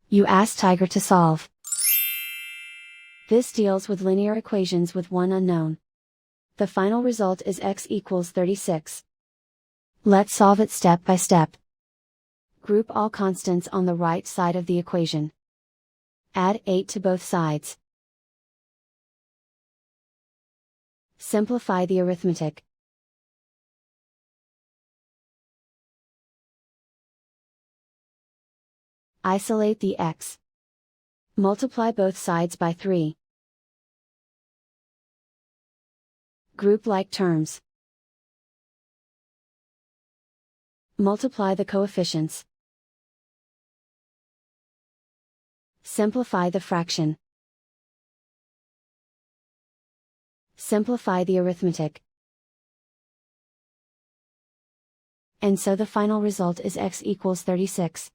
You ask Tiger to solve. This deals with linear equations with one unknown. The final result is x equals 36. Let's solve it step by step. Group all constants on the right side of the equation. Add 8 to both sides. Simplify the arithmetic. Isolate the x. Multiply both sides by 3. Group like terms. Multiply the coefficients. Simplify the fraction. Simplify the arithmetic. And so the final result is x equals 36.